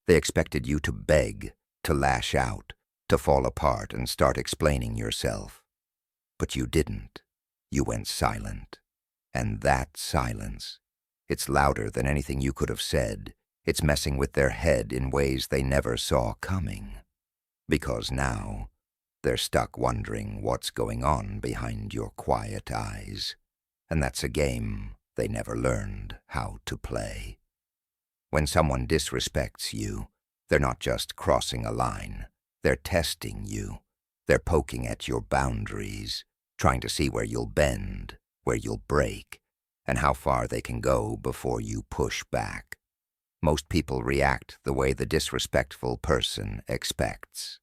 They expected you to beg, to lash out, to fall apart and start explaining yourself. But you didn't. You went silent. And that silence, it's louder than anything you could have said. It's messing with their head in ways they never saw coming. Because now, they're stuck wondering what's going on behind your quiet eyes. And that's a game they never learned how to play. When someone disrespects you, they're not just crossing a line. They're testing you. They're poking at your boundaries, trying to see where you'll bend, where you'll break, and how far they can go before you push back. Most people react the way the disrespectful person expects,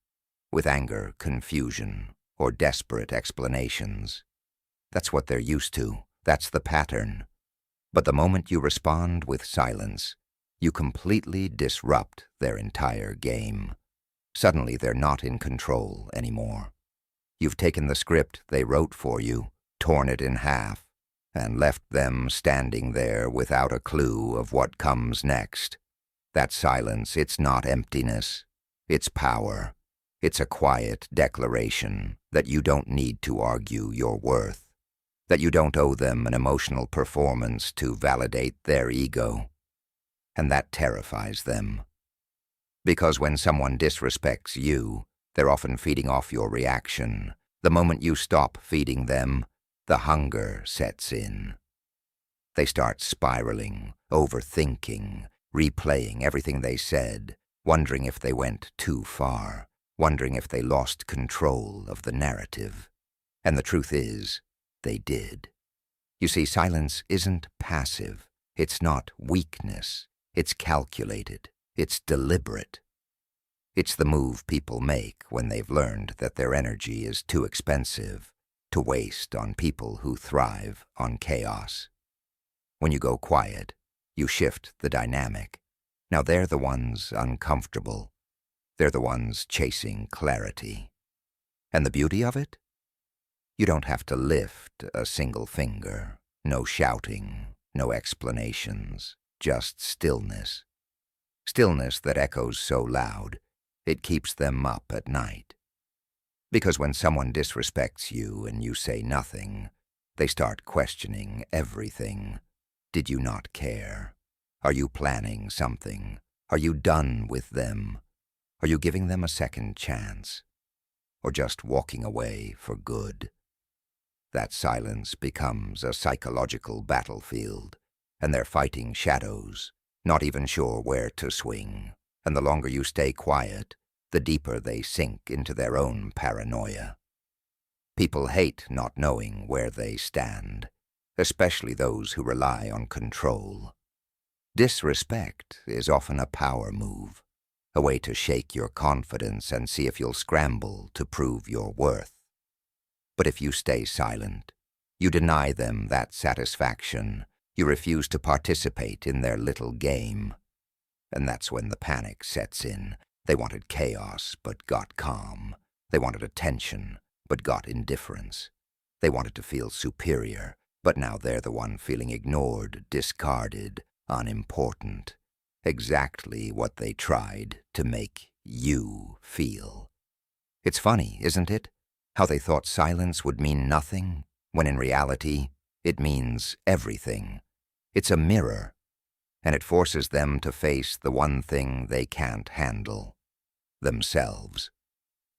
with anger, confusion, or desperate explanations. That's what they're used to. That's the pattern. But the moment you respond with silence, you completely disrupt their entire game. Suddenly they're not in control anymore. You've taken the script they wrote for you, torn it in half, and left them standing there without a clue of what comes next. That silence, it's not emptiness. It's power. It's a quiet declaration that you don't need to argue your worth, that you don't owe them an emotional performance to validate their ego. And that terrifies them. Because when someone disrespects you, they're often feeding off your reaction. The moment you stop feeding them, the hunger sets in. They start spiraling, overthinking, replaying everything they said, wondering if they went too far, wondering if they lost control of the narrative. And the truth is, they did. You see, silence isn't passive. It's not weakness. It's calculated. It's deliberate. It's the move people make when they've learned that their energy is too expensive to waste on people who thrive on chaos. When you go quiet, you shift the dynamic. Now they're the ones uncomfortable. They're the ones chasing clarity. And the beauty of it? You don't have to lift a single finger. No shouting, no explanations, just stillness. Stillness that echoes so loud, it keeps them up at night. Because when someone disrespects you and you say nothing, they start questioning everything. Did you not care? Are you planning something? Are you done with them? Are you giving them a second chance? Or just walking away for good? That silence becomes a psychological battlefield, and they're fighting shadows, not even sure where to swing. And the longer you stay quiet, the deeper they sink into their own paranoia. People hate not knowing where they stand, especially those who rely on control. Disrespect is often a power move, a way to shake your confidence and see if you'll scramble to prove your worth. But if you stay silent, you deny them that satisfaction. You refuse to participate in their little game. And that's when the panic sets in. They wanted chaos, but got calm. They wanted attention, but got indifference. They wanted to feel superior, but now they're the one feeling ignored, discarded, unimportant. Exactly what they tried to make you feel. It's funny, isn't it? How they thought silence would mean nothing, when in reality, it means everything. It's a mirror, and it forces them to face the one thing they can't handle, themselves.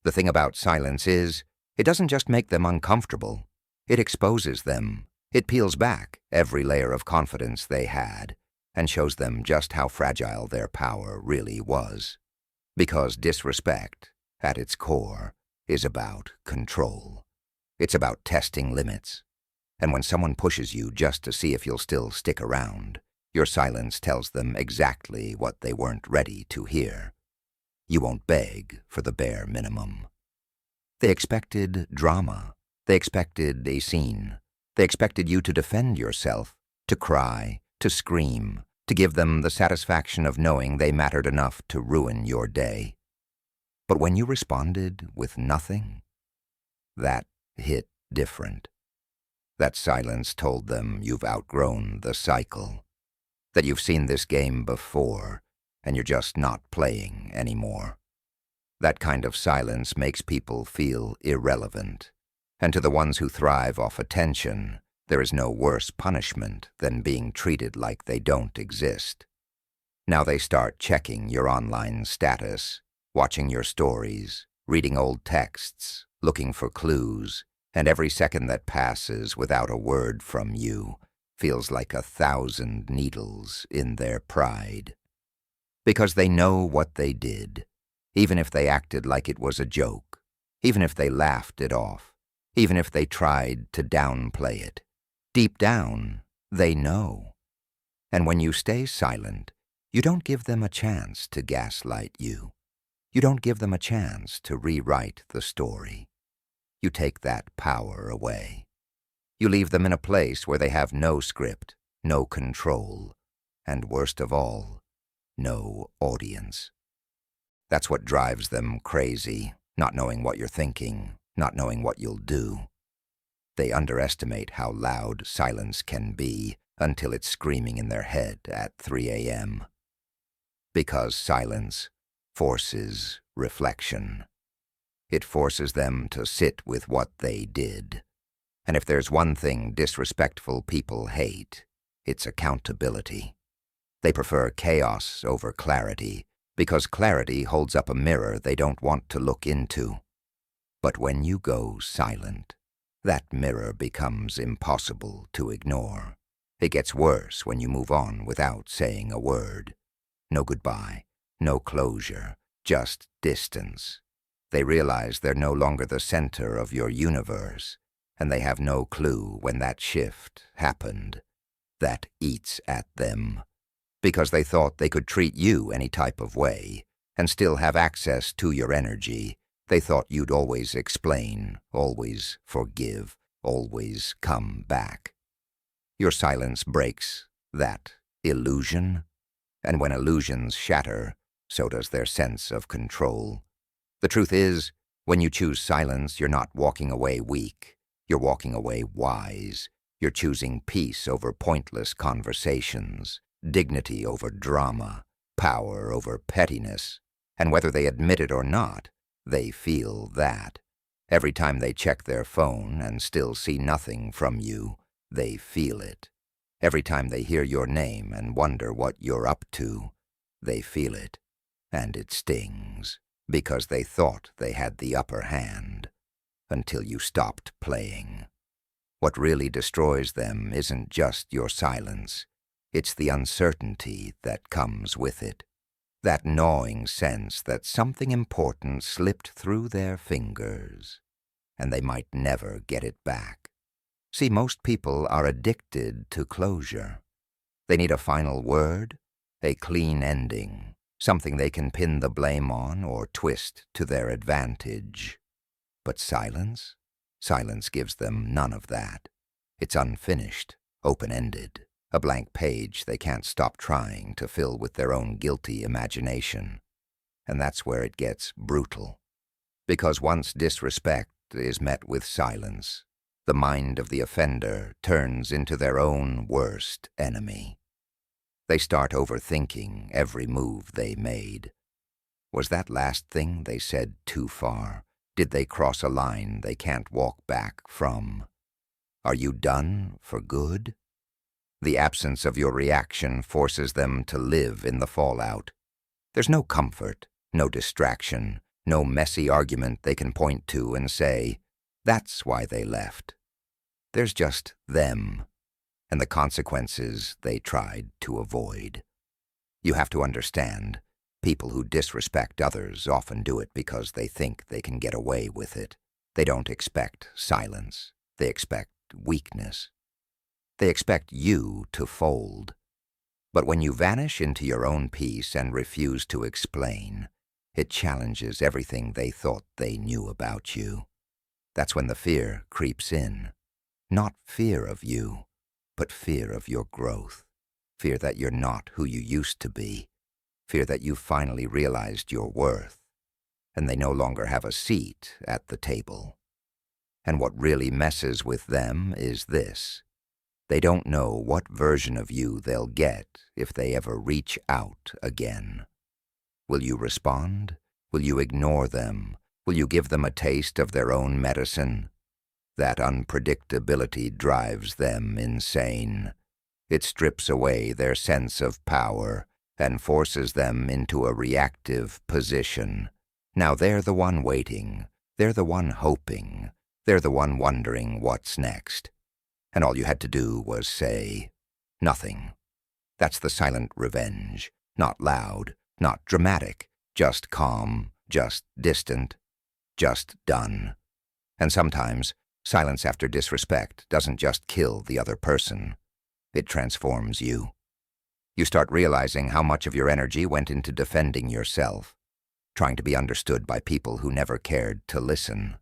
The thing about silence is, it doesn't just make them uncomfortable. It exposes them. It peels back every layer of confidence they had and shows them just how fragile their power really was. Because disrespect, at its core, is about control. It's about testing limits. And when someone pushes you just to see if you'll still stick around, your silence tells them exactly what they weren't ready to hear. You won't beg for the bare minimum. They expected drama. They expected a scene. They expected you to defend yourself, to cry, to scream, to give them the satisfaction of knowing they mattered enough to ruin your day. But when you responded with nothing, that hit different. That silence told them you've outgrown the cycle, that you've seen this game before, and you're just not playing anymore. That kind of silence makes people feel irrelevant, and to the ones who thrive off attention, there is no worse punishment than being treated like they don't exist. Now they start checking your online status, watching your stories, reading old texts, looking for clues, and every second that passes without a word from you feels like 1,000 needles in their pride. Because they know what they did, even if they acted like it was a joke, even if they laughed it off, even if they tried to downplay it. Deep down, they know. And when you stay silent, you don't give them a chance to gaslight you. You don't give them a chance to rewrite the story. You take that power away. You leave them in a place where they have no script, no control, and worst of all, no audience. That's what drives them crazy, not knowing what you're thinking, not knowing what you'll do. They underestimate how loud silence can be until it's screaming in their head at 3 a.m. Because silence forces reflection. It forces them to sit with what they did. And if there's one thing disrespectful people hate, it's accountability. They prefer chaos over clarity, because clarity holds up a mirror they don't want to look into. But when you go silent, that mirror becomes impossible to ignore. It gets worse when you move on without saying a word. No goodbye, no closure, just distance. They realize they're no longer the center of your universe, and they have no clue when that shift happened. That eats at them, because they thought they could treat you any type of way and still have access to your energy. They thought you'd always explain, always forgive, always come back. Your silence breaks that illusion, and when illusions shatter, so does their sense of control. The truth is, when you choose silence, you're not walking away weak. You're walking away wise. You're choosing peace over pointless conversations, dignity over drama, power over pettiness. And whether they admit it or not, they feel that. Every time they check their phone and still see nothing from you, they feel it. Every time they hear your name and wonder what you're up to, they feel it. And it stings, because they thought they had the upper hand, until you stopped playing. What really destroys them isn't just your silence, it's the uncertainty that comes with it. That gnawing sense that something important slipped through their fingers, and they might never get it back. See, most people are addicted to closure. They need a final word, a clean ending, something they can pin the blame on or twist to their advantage. But silence? Silence gives them none of that. It's unfinished, open-ended. A blank page they can't stop trying to fill with their own guilty imagination. And that's where it gets brutal. Because once disrespect is met with silence, the mind of the offender turns into their own worst enemy. They start overthinking every move they made. Was that last thing they said too far? Did they cross a line they can't walk back from? Are you done for good? The absence of your reaction forces them to live in the fallout. There's no comfort, no distraction, no messy argument they can point to and say, that's why they left. There's just them, and the consequences they tried to avoid. You have to understand, people who disrespect others often do it because they think they can get away with it. They don't expect silence. They expect weakness. They expect you to fold. But when you vanish into your own peace and refuse to explain, it challenges everything they thought they knew about you. That's when the fear creeps in. Not fear of you, but fear of your growth. Fear that you're not who you used to be. Fear that you've finally realized your worth, and they no longer have a seat at the table. And what really messes with them is this. They don't know what version of you they'll get if they ever reach out again. Will you respond? Will you ignore them? Will you give them a taste of their own medicine? That unpredictability drives them insane. It strips away their sense of power and forces them into a reactive position. Now they're the one waiting. They're the one hoping. They're the one wondering what's next. And all you had to do was say, nothing. That's the silent revenge. Not loud, not dramatic, just calm, just distant, just done. And sometimes, silence after disrespect doesn't just kill the other person. It transforms you. You start realizing how much of your energy went into defending yourself, trying to be understood by people who never cared to listen.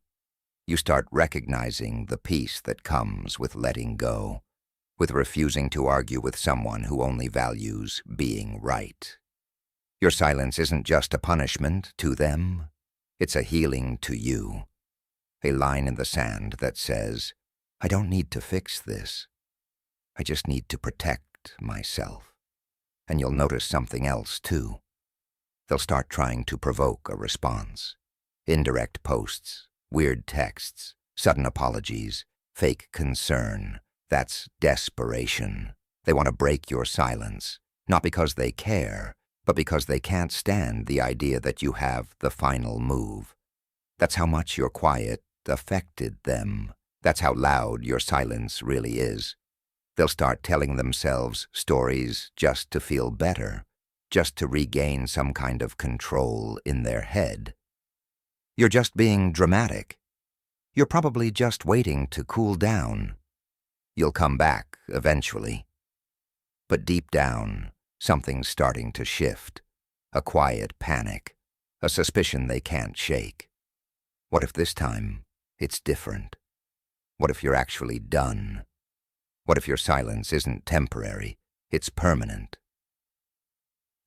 You start recognizing the peace that comes with letting go, with refusing to argue with someone who only values being right. Your silence isn't just a punishment to them, it's a healing to you. A line in the sand that says, I don't need to fix this. I just need to protect myself. And you'll notice something else too. They'll start trying to provoke a response. Indirect posts, weird texts, sudden apologies, fake concern. That's desperation. They want to break your silence, not because they care, but because they can't stand the idea that you have the final move. That's how much your quiet affected them. That's how loud your silence really is. They'll start telling themselves stories just to feel better, just to regain some kind of control in their head. You're just being dramatic. You're probably just waiting to cool down. You'll come back eventually. But deep down, something's starting to shift. A quiet panic, a suspicion they can't shake. What if this time it's different? What if you're actually done? What if your silence isn't temporary, it's permanent?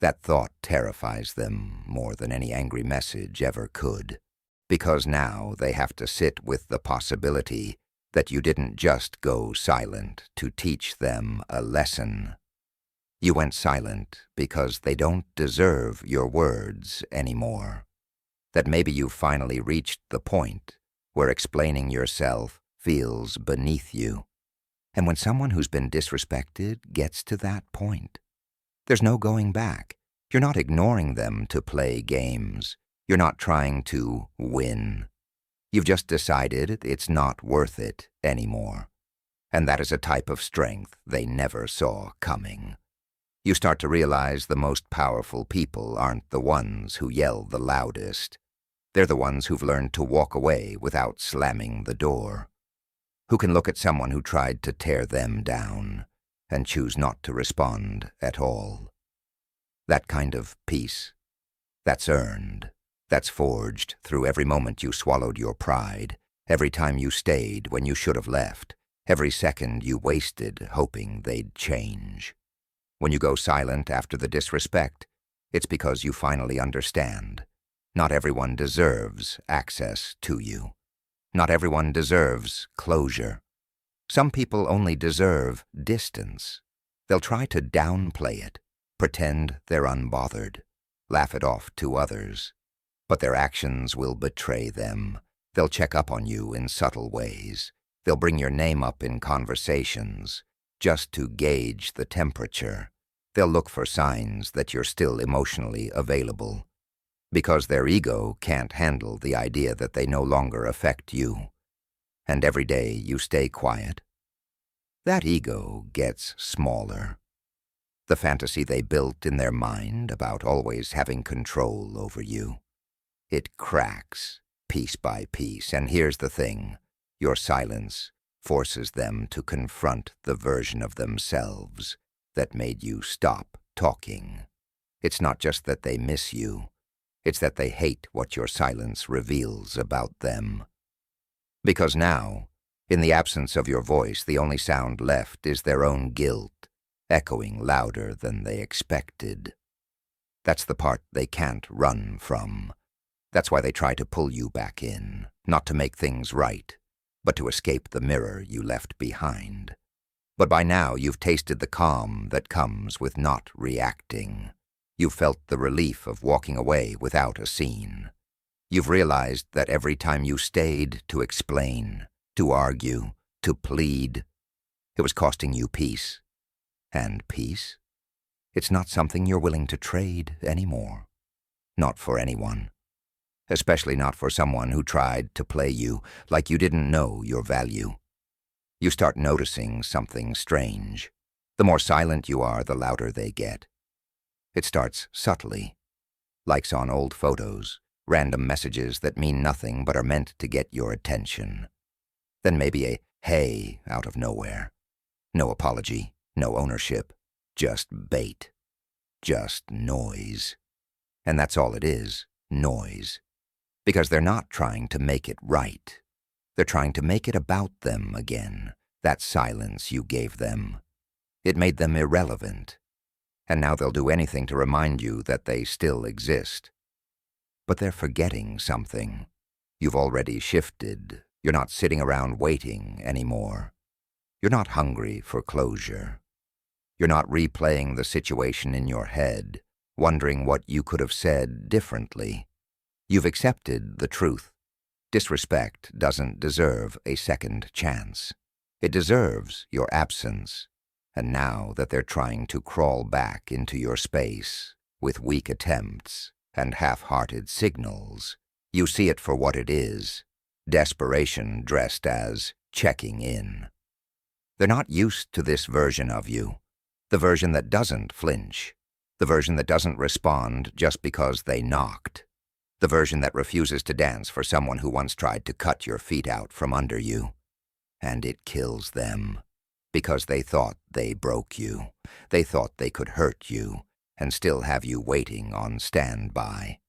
That thought terrifies them more than any angry message ever could, because now they have to sit with the possibility that you didn't just go silent to teach them a lesson. You went silent because they don't deserve your words anymore. That maybe you've finally reached the point where explaining yourself feels beneath you. And when someone who's been disrespected gets to that point, there's no going back. You're not ignoring them to play games. You're not trying to win. You've just decided it's not worth it anymore. And that is a type of strength they never saw coming. You start to realize the most powerful people aren't the ones who yell the loudest. They're the ones who've learned to walk away without slamming the door, who can look at someone who tried to tear them down and choose not to respond at all. That kind of peace, that's earned, that's forged through every moment you swallowed your pride, every time you stayed when you should have left, every second you wasted hoping they'd change. When you go silent after the disrespect, it's because you finally understand. Not everyone deserves access to you. Not everyone deserves closure. Some people only deserve distance. They'll try to downplay it, pretend they're unbothered, laugh it off to others. But their actions will betray them. They'll check up on you in subtle ways. They'll bring your name up in conversations, just to gauge the temperature. They'll look for signs that you're still emotionally available, because their ego can't handle the idea that they no longer affect you. And every day you stay quiet, that ego gets smaller. The fantasy they built in their mind about always having control over you, it cracks piece by piece. And here's the thing, your silence forces them to confront the version of themselves that made you stop talking. It's not just that they miss you, it's that they hate what your silence reveals about them. Because now, in the absence of your voice, the only sound left is their own guilt, echoing louder than they expected. That's the part they can't run from. That's why they try to pull you back in, not to make things right, but to escape the mirror you left behind. But by now you've tasted the calm that comes with not reacting. You've felt the relief of walking away without a scene. You've realized that every time you stayed to explain, to argue, to plead, it was costing you peace. And peace? It's not something you're willing to trade anymore. Not for anyone. Especially not for someone who tried to play you like you didn't know your value. You start noticing something strange. The more silent you are, the louder they get. It starts subtly. Likes on old photos, random messages that mean nothing but are meant to get your attention. Then maybe a hey out of nowhere. No apology, no ownership, just bait. Just noise. And that's all it is, noise. Because they're not trying to make it right. They're trying to make it about them again, that silence you gave them. It made them irrelevant. And now they'll do anything to remind you that they still exist. But they're forgetting something. You've already shifted. You're not sitting around waiting anymore. You're not hungry for closure. You're not replaying the situation in your head, wondering what you could have said differently. You've accepted the truth. Disrespect doesn't deserve a second chance. It deserves your absence. And now that they're trying to crawl back into your space with weak attempts and half-hearted signals, you see it for what it is, desperation dressed as checking in. They're not used to this version of you, the version that doesn't flinch, the version that doesn't respond just because they knocked, the version that refuses to dance for someone who once tried to cut your feet out from under you. And it kills them. Because they thought they broke you. They thought they could hurt you and still have you waiting on standby.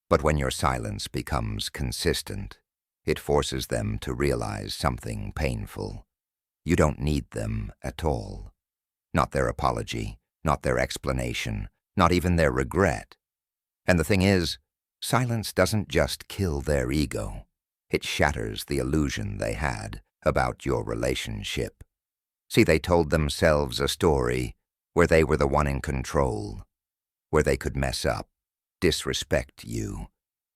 But when your silence becomes consistent, it forces them to realize something painful. You don't need them at all. Not their apology, not their explanation, not even their regret. And the thing is, silence doesn't just kill their ego. It shatters the illusion they had about your relationship. See, they told themselves a story where they were the one in control, where they could mess up, disrespect you,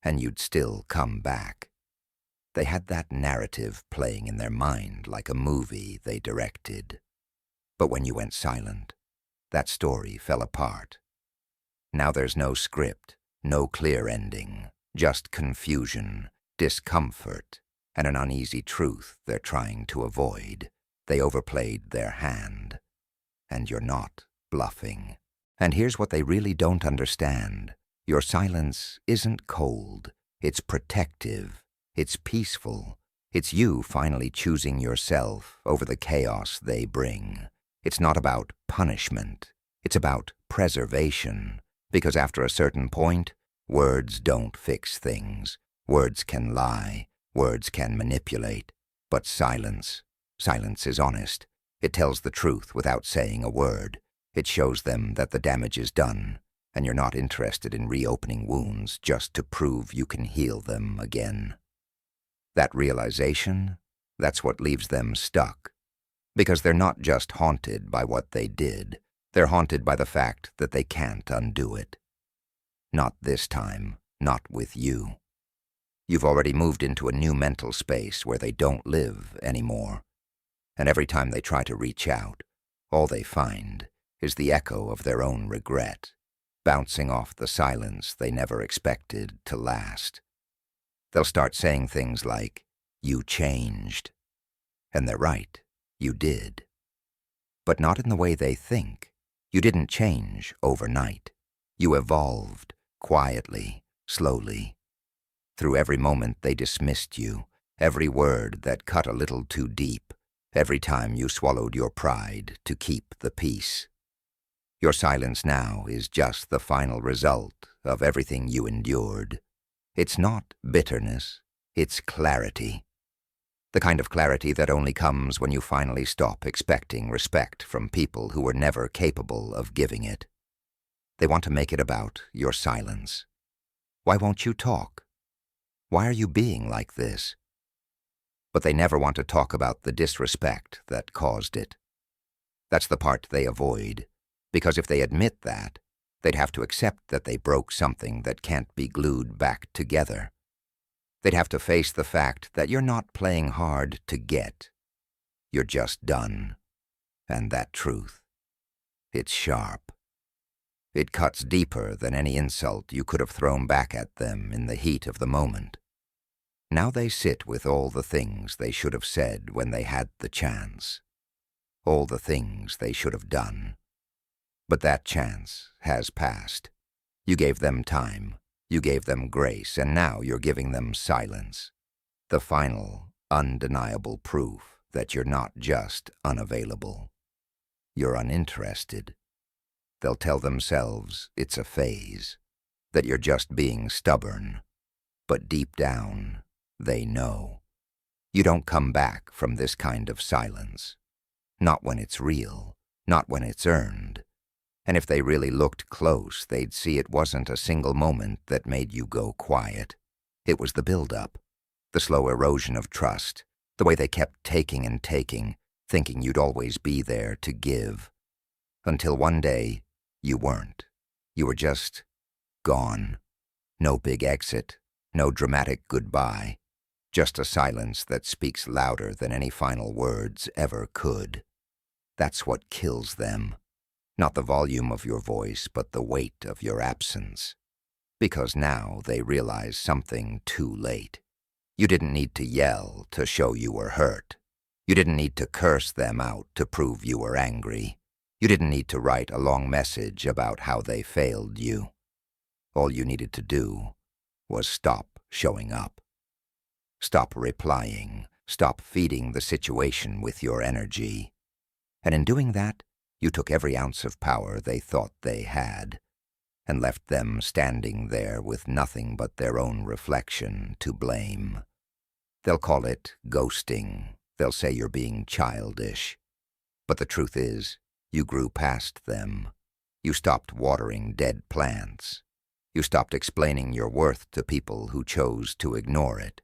and you'd still come back. They had that narrative playing in their mind like a movie they directed. But when you went silent, that story fell apart. Now there's no script, no clear ending, just confusion, discomfort, and an uneasy truth they're trying to avoid. They overplayed their hand. And you're not bluffing. And here's what they really don't understand. Your silence isn't cold. It's protective. It's peaceful. It's you finally choosing yourself over the chaos they bring. It's not about punishment. It's about preservation. Because after a certain point, words don't fix things. Words can lie. Words can manipulate. But silence is honest. It tells the truth without saying a word. It shows them that the damage is done, and you're not interested in reopening wounds just to prove you can heal them again. That realization, that's what leaves them stuck. Because they're not just haunted by what they did. They're haunted by the fact that they can't undo it. Not this time, not with you. You've already moved into a new mental space where they don't live anymore. And every time they try to reach out, all they find is the echo of their own regret, bouncing off the silence they never expected to last. They'll start saying things like, "You changed." And they're right, you did. But not in the way they think. You didn't change overnight. You evolved, quietly, slowly. Through every moment they dismissed you, every word that cut a little too deep, every time you swallowed your pride to keep the peace. Your silence now is just the final result of everything you endured. It's not bitterness, it's clarity. The kind of clarity that only comes when you finally stop expecting respect from people who were never capable of giving it. They want to make it about your silence. Why won't you talk? Why are you being like this? But they never want to talk about the disrespect that caused it. That's the part they avoid, because if they admit that, They'd have to accept that they broke something that can't be glued back together. They'd have to face the fact that you're not playing hard to get. You're just done. And that truth, it's sharp. It cuts deeper than any insult you could have thrown back at them in the heat of the moment. Now they sit with all the things they should have said when they had the chance. All the things they should have done. But that chance has passed. You gave them time, you gave them grace, and now you're giving them silence. The final, undeniable proof that you're not just unavailable. You're uninterested. They'll tell themselves it's a phase, that you're just being stubborn. But deep down, they know. You don't come back from this kind of silence. Not when it's real, not when it's earned. And if they really looked close, they'd see it wasn't a single moment that made you go quiet. It was the build-up, the slow erosion of trust, the way they kept taking and taking, thinking you'd always be there to give. Until one day, you weren't. You were just gone. No big exit, no dramatic goodbye. Just a silence that speaks louder than any final words ever could. That's what kills them. Not the volume of your voice, but the weight of your absence. Because now they realize something too late. You didn't need to yell to show you were hurt. You didn't need to curse them out to prove you were angry. You didn't need to write a long message about how they failed you. All you needed to do was stop showing up. Stop replying. Stop feeding the situation with your energy. And in doing that, you took every ounce of power they thought they had, and left them standing there with nothing but their own reflection to blame. They'll call it ghosting. They'll say you're being childish. But the truth is, you grew past them. You stopped watering dead plants. You stopped explaining your worth to people who chose to ignore it.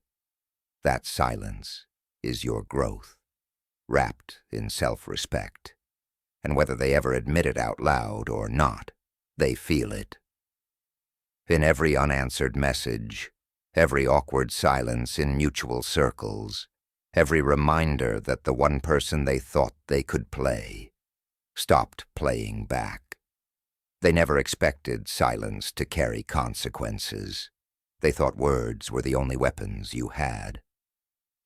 That silence is your growth, wrapped in self-respect. And whether they ever admit it out loud or not, they feel it. In every unanswered message, every awkward silence in mutual circles, every reminder that the one person they thought they could play stopped playing back. They never expected silence to carry consequences. They thought words were the only weapons you had.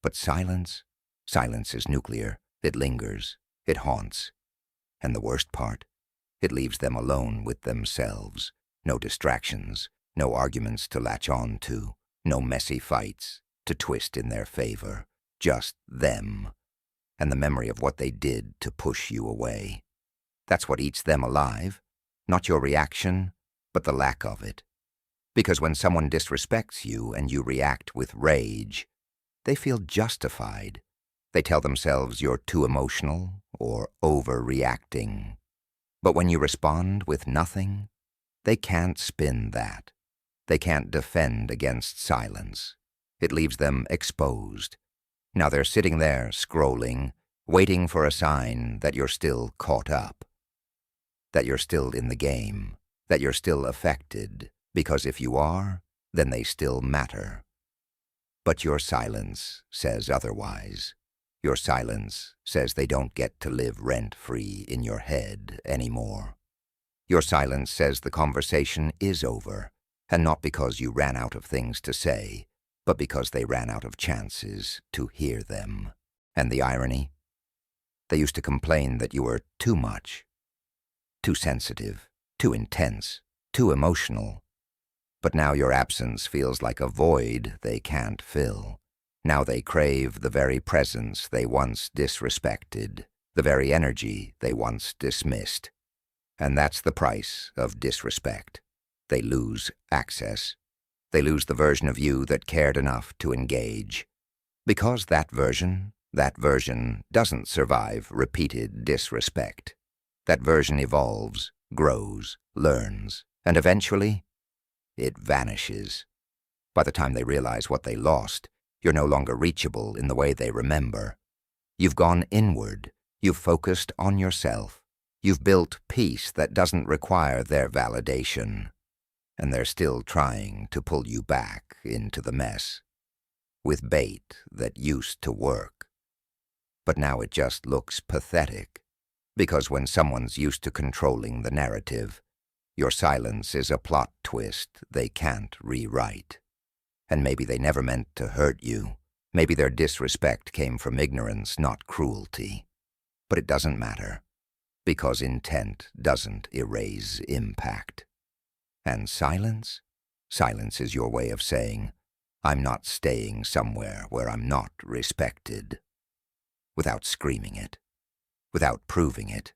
But silence is nuclear. It lingers. It haunts. And the worst part, it leaves them alone with themselves. No distractions, no arguments to latch on to, no messy fights to twist in their favor. Just them, and the memory of what they did to push you away. That's what eats them alive, not your reaction, but the lack of it. Because when someone disrespects you and you react with rage, they feel justified. They tell themselves you're too emotional or overreacting. But when you respond with nothing, they can't spin that. They can't defend against silence. It leaves them exposed. Now they're sitting there, scrolling, waiting for a sign that you're still caught up, that you're still in the game, that you're still affected, because if you are, then they still matter. But your silence says otherwise. Your silence says they don't get to live rent-free in your head anymore. Your silence says the conversation is over, and not because you ran out of things to say, but because they ran out of chances to hear them. And the irony? They used to complain that you were too much, too sensitive, too intense, too emotional. But now your absence feels like a void they can't fill. Now they crave the very presence they once disrespected, the very energy they once dismissed. And that's the price of disrespect. They lose access. They lose the version of you that cared enough to engage. Because that version doesn't survive repeated disrespect. That version evolves, grows, learns, and eventually, it vanishes. By the time they realize what they lost, you're no longer reachable in the way they remember. You've gone inward. You've focused on yourself. You've built peace that doesn't require their validation, and they're still trying to pull you back into the mess with bait that used to work. But now it just looks pathetic, because when someone's used to controlling the narrative, your silence is a plot twist they can't rewrite. And maybe they never meant to hurt you. Maybe their disrespect came from ignorance, not cruelty. But it doesn't matter, because intent doesn't erase impact. And silence? Silence is your way of saying, I'm not staying somewhere where I'm not respected. Without screaming it, without proving it,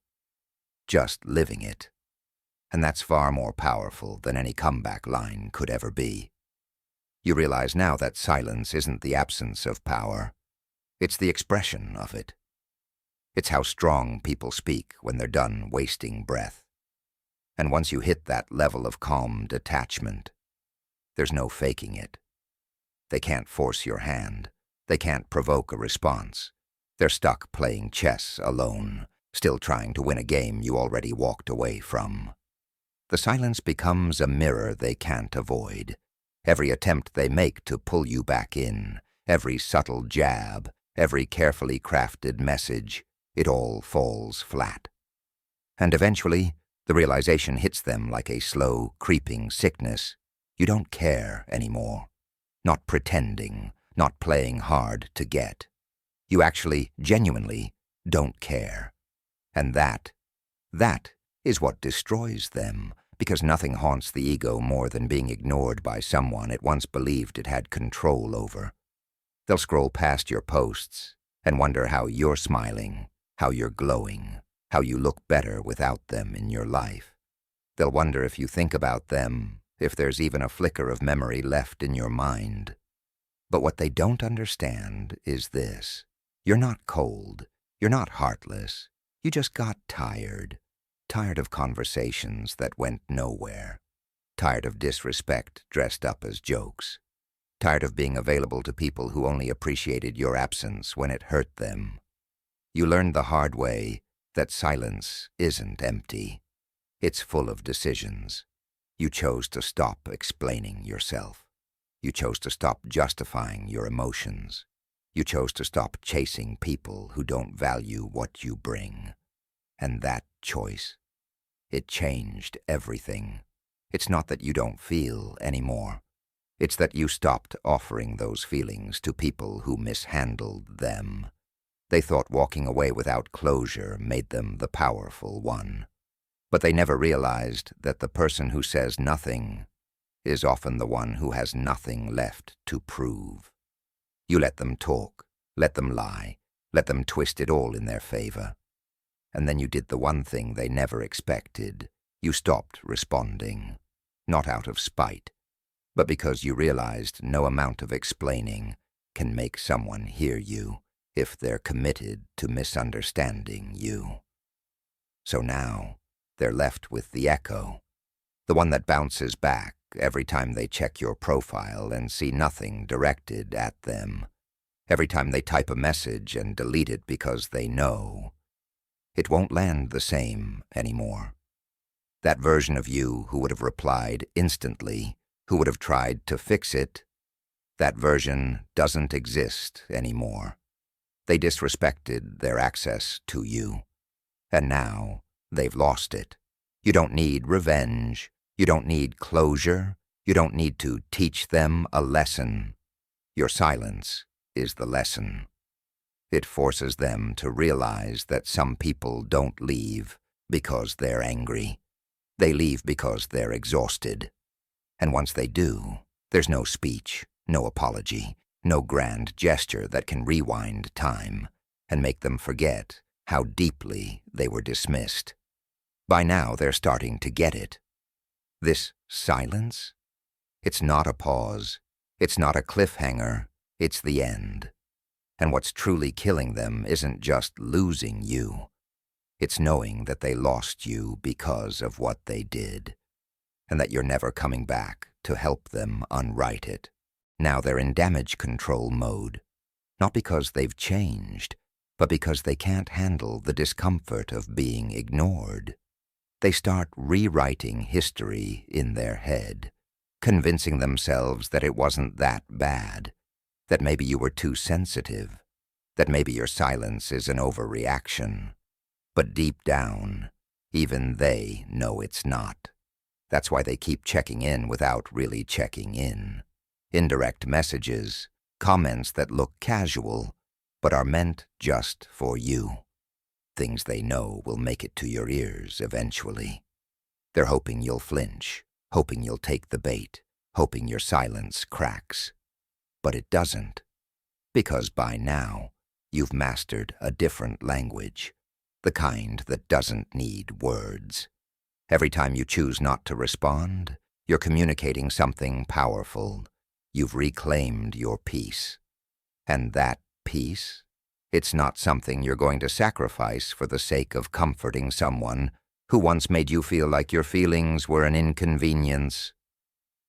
just living it. And that's far more powerful than any comeback line could ever be. You realize now that silence isn't the absence of power. It's the expression of it. It's how strong people speak when they're done wasting breath. And once you hit that level of calm detachment, there's no faking it. They can't force your hand. They can't provoke a response. They're stuck playing chess alone, still trying to win a game you already walked away from. The silence becomes a mirror they can't avoid. Every attempt they make to pull you back in, every subtle jab, every carefully crafted message, it all falls flat. And eventually, the realization hits them like a slow, creeping sickness. You don't care anymore. Not pretending, not playing hard to get. You actually, genuinely, don't care. And that is what destroys them, because nothing haunts the ego more than being ignored by someone it once believed it had control over. They'll scroll past your posts and wonder how you're smiling, how you're glowing, how you look better without them in your life. They'll wonder if you think about them, if there's even a flicker of memory left in your mind. But what they don't understand is this. You're not cold. You're not heartless. You just got tired. Tired of conversations that went nowhere. Tired of disrespect dressed up as jokes. Tired of being available to people who only appreciated your absence when it hurt them. You learned the hard way that silence isn't empty. It's full of decisions. You chose to stop explaining yourself. You chose to stop justifying your emotions. You chose to stop chasing people who don't value what you bring. And that choice, it changed everything. It's not that you don't feel anymore. It's that you stopped offering those feelings to people who mishandled them. They thought walking away without closure made them the powerful one. But they never realized that the person who says nothing is often the one who has nothing left to prove. You let them talk, let them lie, let them twist it all in their favor. And then you did the one thing they never expected. You stopped responding, not out of spite, but because you realized no amount of explaining can make someone hear you if they're committed to misunderstanding you. So now, they're left with the echo, the one that bounces back every time they check your profile and see nothing directed at them, every time they type a message and delete it because they know it won't land the same anymore. That version of you who would have replied instantly, who would have tried to fix it, that version doesn't exist anymore. They disrespected their access to you, and now they've lost it. You don't need revenge. You don't need closure. You don't need to teach them a lesson. Your silence is the lesson. It forces them to realize that some people don't leave because they're angry. They leave because they're exhausted. And once they do, there's no speech, no apology, no grand gesture that can rewind time and make them forget how deeply they were dismissed. By now, they're starting to get it. This silence? It's not a pause. It's not a cliffhanger. It's the end. And what's truly killing them isn't just losing you. It's knowing that they lost you because of what they did, and that you're never coming back to help them unwrite it. Now they're in damage control mode, not because they've changed, but because they can't handle the discomfort of being ignored. They start rewriting history in their head, convincing themselves that it wasn't that bad, that maybe you were too sensitive, that maybe your silence is an overreaction. But deep down, even they know it's not. That's why they keep checking in without really checking in. Indirect messages, comments that look casual, but are meant just for you. Things they know will make it to your ears eventually. They're hoping you'll flinch, hoping you'll take the bait, hoping your silence cracks. But it doesn't, because by now, you've mastered a different language, the kind that doesn't need words. Every time you choose not to respond, you're communicating something powerful. You've reclaimed your peace. And that peace, it's not something you're going to sacrifice for the sake of comforting someone who once made you feel like your feelings were an inconvenience.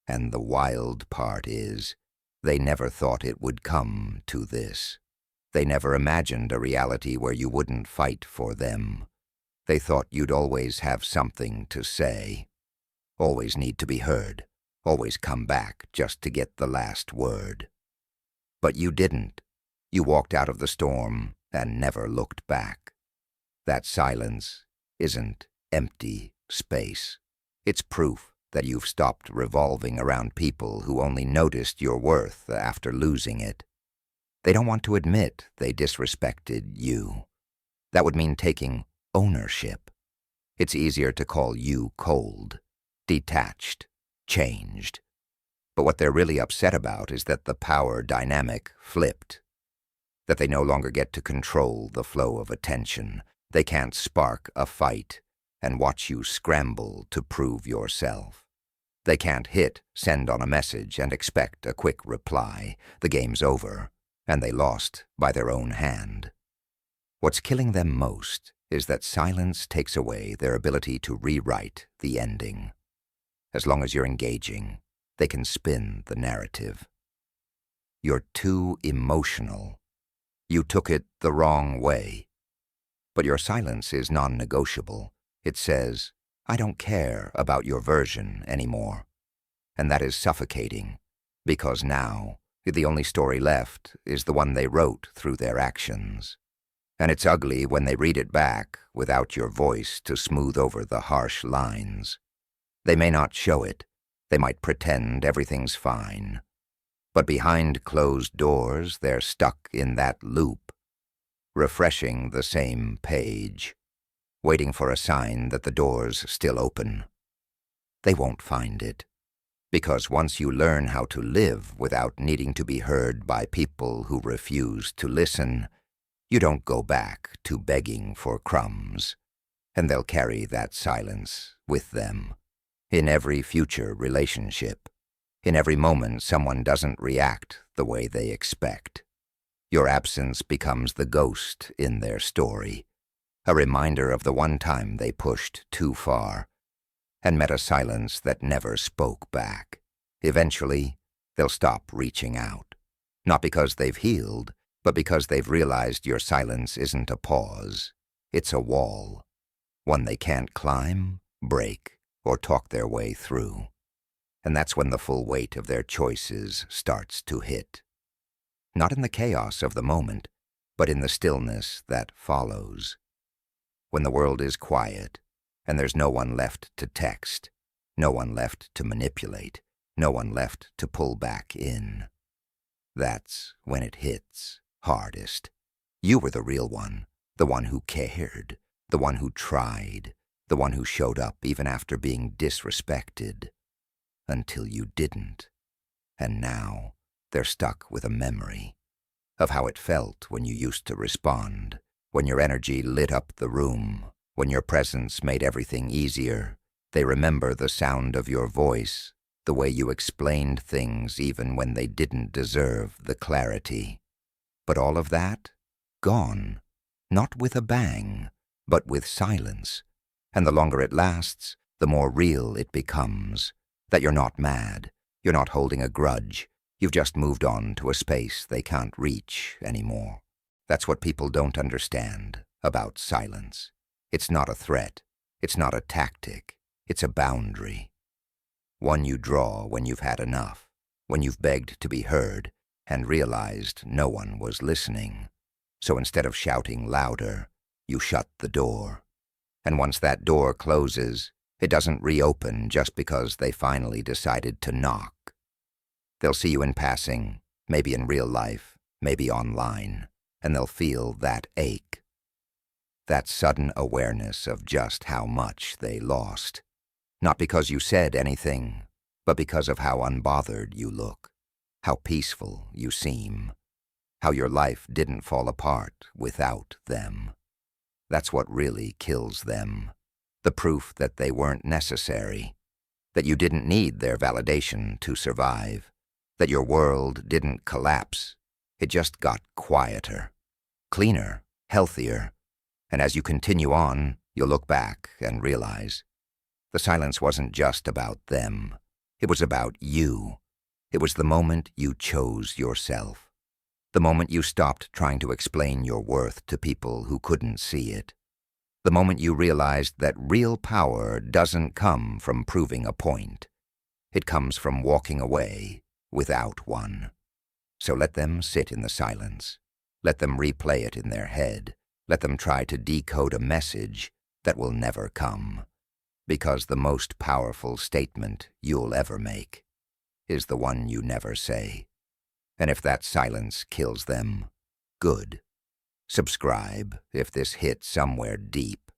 And the wild part is, they never thought it would come to this. They never imagined a reality where you wouldn't fight for them. They thought you'd always have something to say, always need to be heard, always come back just to get the last word. But you didn't. You walked out of the storm and never looked back. That silence isn't empty space. It's proof that you've stopped revolving around people who only noticed your worth after losing it. They don't want to admit they disrespected you. That would mean taking ownership. It's easier to call you cold, detached, changed. But what they're really upset about is that the power dynamic flipped. That they no longer get to control the flow of attention. They can't spark a fight and watch you scramble to prove yourself. They can't hit send on a message and expect a quick reply. The game's over, and they lost by their own hand. What's killing them most is that silence takes away their ability to rewrite the ending. As long as you're engaging, they can spin the narrative. You're too emotional. You took it the wrong way. But your silence is non-negotiable. It says, I don't care about your version anymore. And that is suffocating, because now the only story left is the one they wrote through their actions. And it's ugly when they read it back without your voice to smooth over the harsh lines. They may not show it. They might pretend everything's fine. But behind closed doors, they're stuck in that loop, refreshing the same page, waiting for a sign that the door's still open. They won't find it, because once you learn how to live without needing to be heard by people who refuse to listen, you don't go back to begging for crumbs, and they'll carry that silence with them in every future relationship. In every moment someone doesn't react the way they expect. Your absence becomes the ghost in their story, a reminder of the one time they pushed too far and met a silence that never spoke back. Eventually, they'll stop reaching out, not because they've healed, but because they've realized your silence isn't a pause, it's a wall, one they can't climb, break, or talk their way through. And that's when the full weight of their choices starts to hit. Not in the chaos of the moment, but in the stillness that follows. When the world is quiet, and there's no one left to text, no one left to manipulate, no one left to pull back in. That's when it hits hardest. You were the real one, the one who cared, the one who tried, the one who showed up even after being disrespected. Until you didn't. And now they're stuck with a memory of how it felt when you used to respond, when your energy lit up the room, when your presence made everything easier. They remember the sound of your voice, the way you explained things even when they didn't deserve the clarity. But all of that, gone, not with a bang, but with silence. And the longer it lasts, the more real it becomes. That you're not mad, you're not holding a grudge, you've just moved on to a space they can't reach anymore. That's what people don't understand about silence. It's not a threat. It's not a tactic. It's a boundary. One you draw when you've had enough, when you've begged to be heard and realized no one was listening. So instead of shouting louder, you shut the door. And once that door closes, it doesn't reopen just because they finally decided to knock. They'll see you in passing, maybe in real life, maybe online, and they'll feel that ache. That sudden awareness of just how much they lost. Not because you said anything, but because of how unbothered you look, how peaceful you seem, how your life didn't fall apart without them. That's what really kills them. The proof that they weren't necessary, that you didn't need their validation to survive, that your world didn't collapse. It just got quieter, cleaner, healthier. And as you continue on, you'll look back and realize the silence wasn't just about them. It was about you. It was the moment you chose yourself. The moment you stopped trying to explain your worth to people who couldn't see it. The moment you realized that real power doesn't come from proving a point. It comes from walking away without one. So let them sit in the silence. Let them replay it in their head. Let them try to decode a message that will never come. Because the most powerful statement you'll ever make is the one you never say. And if that silence kills them, good. Subscribe if this hit somewhere deep.